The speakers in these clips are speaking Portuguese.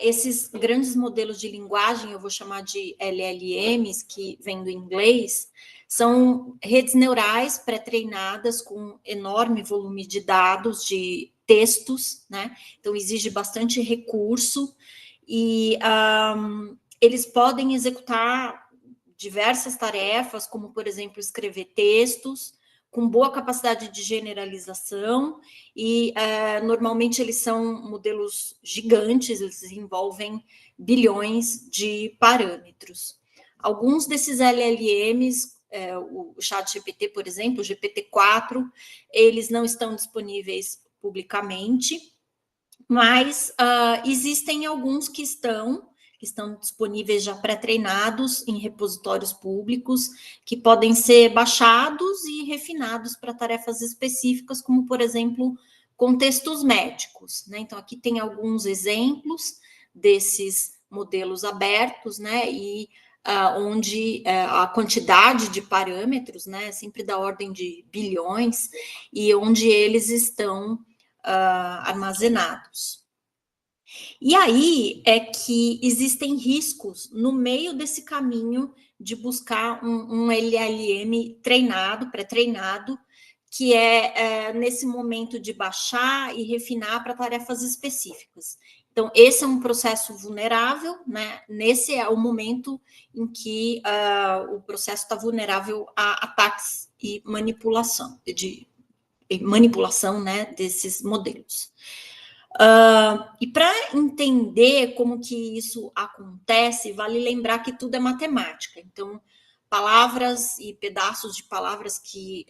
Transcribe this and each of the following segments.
esses grandes modelos de linguagem, eu vou chamar de LLMs, que vem do inglês, são redes neurais pré-treinadas com enorme volume de dados, de textos, né? Então, exige bastante recurso e eles podem executar diversas tarefas, como, por exemplo, escrever textos, com boa capacidade de generalização, e normalmente eles são modelos gigantes, eles envolvem bilhões de parâmetros. Alguns desses LLMs, o ChatGPT, por exemplo, o GPT-4, eles não estão disponíveis publicamente, mas existem alguns que estão disponíveis já pré-treinados em repositórios públicos, que podem ser baixados e refinados para tarefas específicas, como, por exemplo, contextos médicos, né? Então, aqui tem alguns exemplos desses modelos abertos, né? E onde a quantidade de parâmetros, né, é sempre da ordem de bilhões, e onde eles estão armazenados. E aí é que existem riscos no meio desse caminho de buscar um LLM treinado, pré-treinado, que nesse momento de baixar e refinar para tarefas específicas. Então, esse é um processo vulnerável, né? Nesse é o momento em que o processo está vulnerável a ataques e manipulação, né, desses modelos. E para entender como que isso acontece, vale lembrar que tudo é matemática. Então, palavras e pedaços de palavras que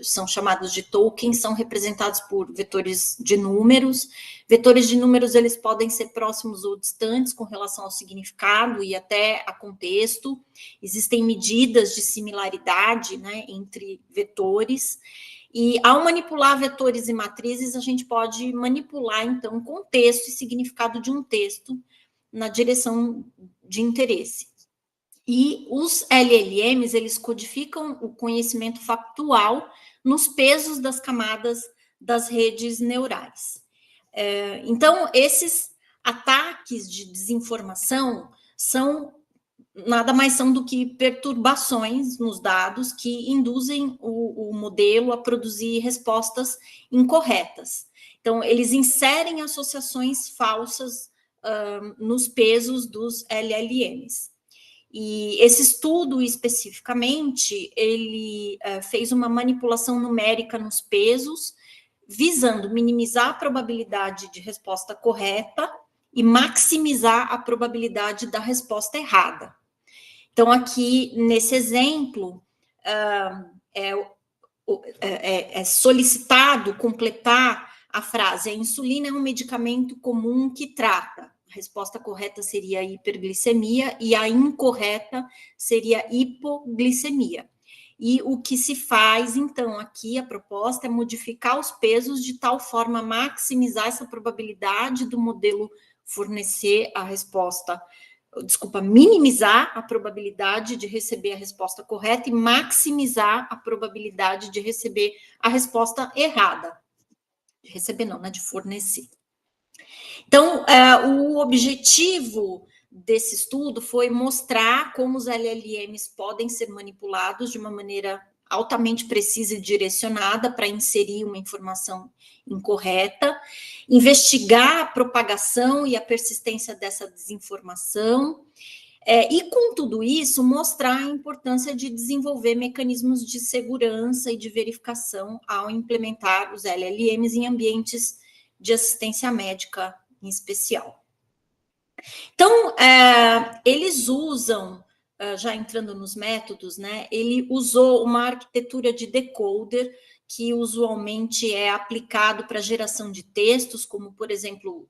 são chamados de tokens são representados por vetores de números. Vetores de números, eles podem ser próximos ou distantes com relação ao significado e até a contexto. Existem medidas de similaridade, né, entre vetores. E ao manipular vetores e matrizes, a gente pode manipular, então, o contexto e significado de um texto na direção de interesse. E os LLMs, eles codificam o conhecimento factual nos pesos das camadas das redes neurais. Então, esses ataques de desinformação nada mais são do que perturbações nos dados que induzem o modelo a produzir respostas incorretas. Então, eles inserem associações falsas nos pesos dos LLMs. E esse estudo, especificamente, ele fez uma manipulação numérica nos pesos, visando minimizar a probabilidade de resposta correta e maximizar a probabilidade da resposta errada. Então, aqui, nesse exemplo, é solicitado completar a frase: a insulina é um medicamento comum que trata. A resposta correta seria hiperglicemia e a incorreta seria hipoglicemia. E o que se faz, então, aqui, a proposta é modificar os pesos de tal forma a maximizar essa probabilidade do modelo fornecer a resposta, minimizar a probabilidade de receber a resposta correta e maximizar a probabilidade de receber a resposta errada. De receber não, né? De fornecer. Então, o objetivo desse estudo foi mostrar como os LLMs podem ser manipulados de uma maneira altamente precisa e direcionada para inserir uma informação incorreta, investigar a propagação e a persistência dessa desinformação, e com tudo isso mostrar a importância de desenvolver mecanismos de segurança e de verificação ao implementar os LLMs em ambientes de assistência médica em especial. Então, eles usam, já entrando nos métodos, né, ele usou uma arquitetura de decoder que usualmente é aplicado para geração de textos, como, por exemplo,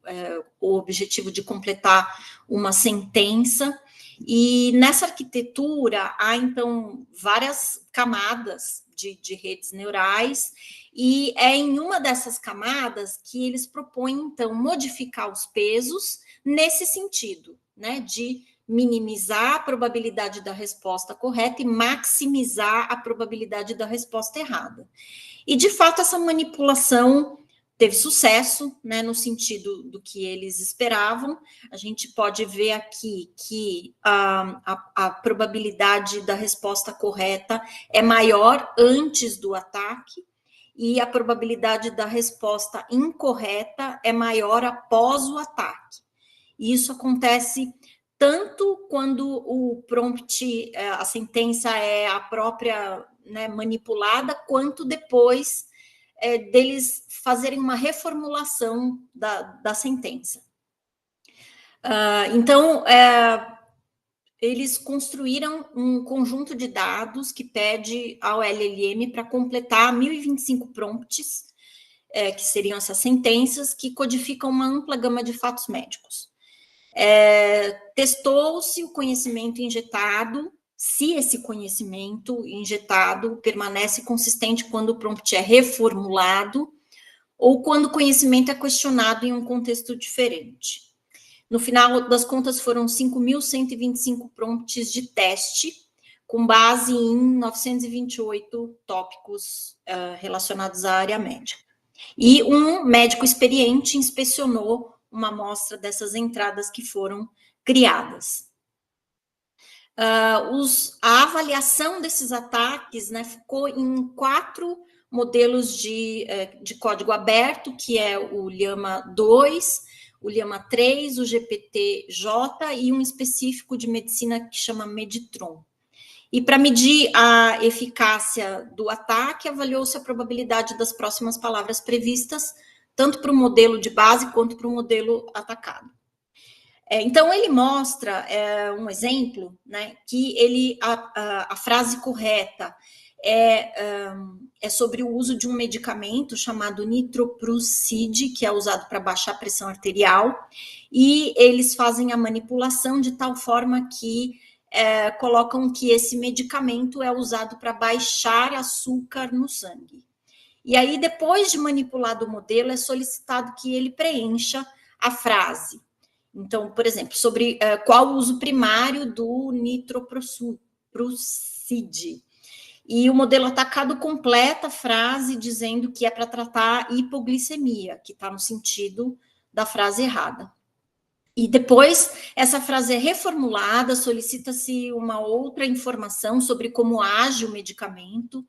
o objetivo de completar uma sentença. E nessa arquitetura há, então, várias camadas de redes neurais, e é em uma dessas camadas que eles propõem, então, modificar os pesos nesse sentido, né, de minimizar a probabilidade da resposta correta e maximizar a probabilidade da resposta errada. E, de fato, essa manipulação teve sucesso, né, no sentido do que eles esperavam. A gente pode ver aqui que a probabilidade da resposta correta é maior antes do ataque, e a probabilidade da resposta incorreta é maior após o ataque. E isso acontece tanto quando o prompt, a sentença é a própria, né, manipulada, quanto depois deles fazerem uma reformulação da sentença. Então, eles construíram um conjunto de dados que pede ao LLM para completar 1.025 prompts, que seriam essas sentenças, que codificam uma ampla gama de fatos médicos. Testou-se o conhecimento injetado, se esse conhecimento injetado permanece consistente quando o prompt é reformulado ou quando o conhecimento é questionado em um contexto diferente. No final das contas, foram 5.125 prompts de teste, com base em 928 tópicos relacionados à área médica. E um médico experiente inspecionou uma amostra dessas entradas que foram criadas. A avaliação desses ataques, né, ficou em 4 modelos de código aberto, que é o Llama 2, o Llama 3, o GPT-J e um específico de medicina que chama Meditron. E para medir a eficácia do ataque, avaliou-se a probabilidade das próximas palavras previstas, tanto para o modelo de base quanto para o modelo atacado. Então, ele mostra um exemplo, né, que a frase correta é sobre o uso de um medicamento chamado nitroprusside, que é usado para baixar a pressão arterial, e eles fazem a manipulação de tal forma que colocam que esse medicamento é usado para baixar açúcar no sangue. E aí, depois de manipulado o modelo, é solicitado que ele preencha a frase. Então, por exemplo, sobre qual o uso primário do nitroprusside. E o modelo atacado completa a frase dizendo que é para tratar hipoglicemia, que está no sentido da frase errada. E depois, essa frase é reformulada, solicita-se uma outra informação sobre como age o medicamento,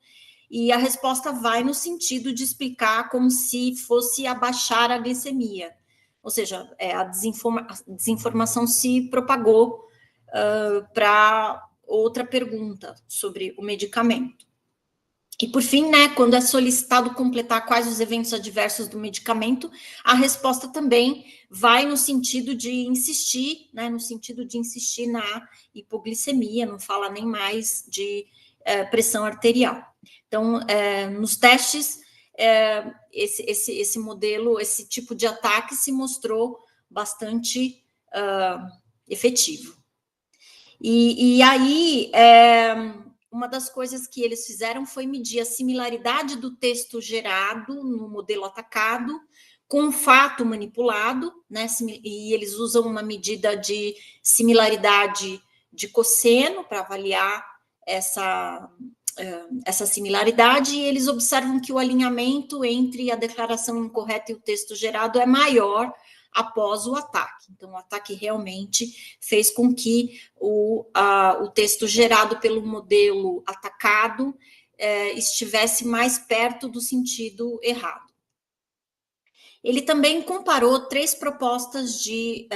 e a resposta vai no sentido de explicar como se fosse abaixar a glicemia. Ou seja, a desinformação se propagou para outra pergunta sobre o medicamento. E, por fim, né, quando é solicitado completar quais os eventos adversos do medicamento, a resposta também vai no sentido de insistir, né, na hipoglicemia, não fala nem mais de pressão arterial. Então, nos testes, esse modelo, esse tipo de ataque se mostrou bastante efetivo. E aí, uma das coisas que eles fizeram foi medir a similaridade do texto gerado no modelo atacado com o fato manipulado, né? E eles usam uma medida de similaridade de cosseno para avaliar essa similaridade, e eles observam que o alinhamento entre a declaração incorreta e o texto gerado é maior após o ataque. Então, o ataque realmente fez com que o texto gerado pelo modelo atacado estivesse mais perto do sentido errado. Ele também comparou 3 propostas de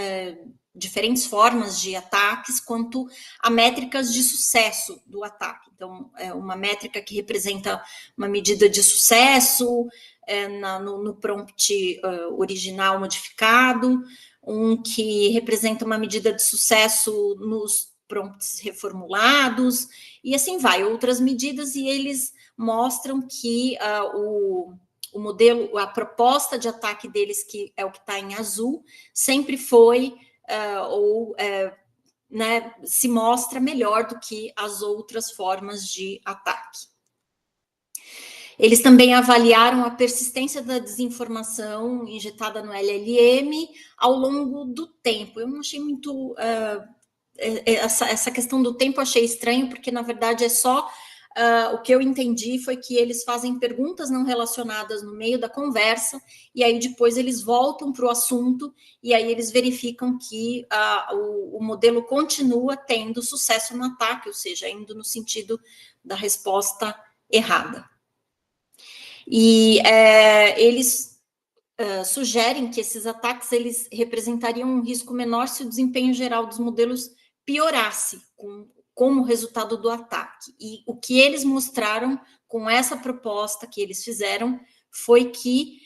diferentes formas de ataques quanto a métricas de sucesso do ataque. Então, uma métrica que representa uma medida de sucesso no prompt original modificado, um que representa uma medida de sucesso nos prompts reformulados, e assim vai, outras medidas, e eles mostram que o modelo, a proposta de ataque deles, que é o que está em azul, sempre foi né, se mostra melhor do que as outras formas de ataque. Eles também avaliaram a persistência da desinformação injetada no LLM ao longo do tempo. Eu não achei muito... essa questão do tempo eu achei estranho, porque, na verdade, é só o que eu entendi foi que eles fazem perguntas não relacionadas no meio da conversa, e aí depois eles voltam para o assunto, e aí eles verificam que o modelo continua tendo sucesso no ataque, ou seja, indo no sentido da resposta errada. E eles sugerem que esses ataques eles representariam um risco menor se o desempenho geral dos modelos piorasse como resultado do ataque. E o que eles mostraram com essa proposta que eles fizeram foi que,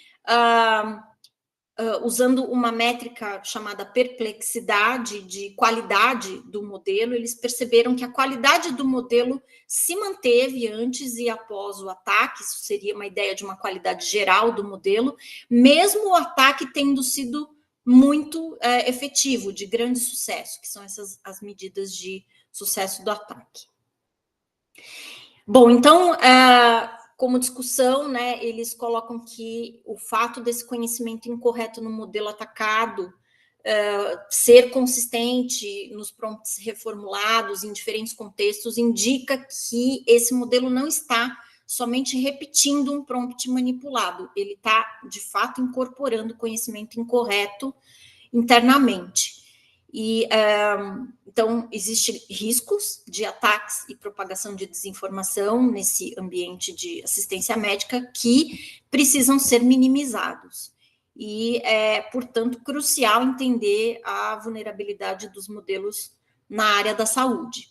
usando uma métrica chamada perplexidade de qualidade do modelo, eles perceberam que a qualidade do modelo se manteve antes e após o ataque. Isso seria uma ideia de uma qualidade geral do modelo, mesmo o ataque tendo sido muito efetivo, de grande sucesso, que são essas as medidas de sucesso do ataque. Bom, então, como discussão, né, eles colocam que o fato desse conhecimento incorreto no modelo atacado ser consistente nos prompts reformulados em diferentes contextos indica que esse modelo não está somente repetindo um prompt manipulado, ele está, de fato, incorporando conhecimento incorreto internamente. E, então, existem riscos de ataques e propagação de desinformação nesse ambiente de assistência médica que precisam ser minimizados. E é, portanto, crucial entender a vulnerabilidade dos modelos na área da saúde.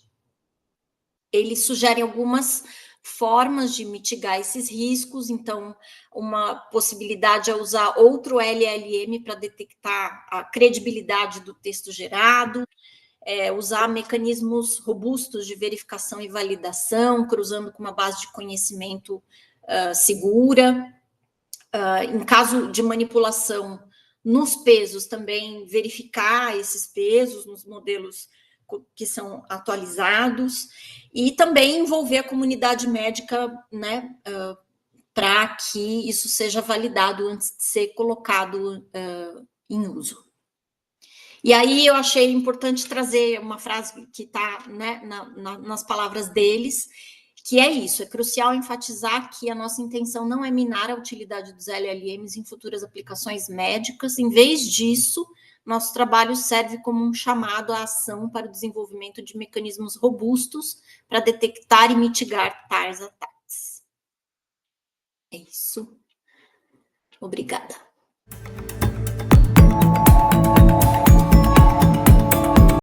Eles sugerem algumas formas de mitigar esses riscos, então, uma possibilidade é usar outro LLM para detectar a credibilidade do texto gerado, usar mecanismos robustos de verificação e validação, cruzando com uma base de conhecimento segura. Em caso de manipulação nos pesos, também verificar esses pesos nos modelos que são atualizados, e também envolver a comunidade médica, né, para que isso seja validado antes de ser colocado em uso. E aí eu achei importante trazer uma frase que está, né, nas palavras deles, que é isso: é crucial enfatizar que a nossa intenção não é minar a utilidade dos LLMs em futuras aplicações médicas. Em vez disso, nosso trabalho serve como um chamado à ação para o desenvolvimento de mecanismos robustos para detectar e mitigar tais ataques. É isso. Obrigada.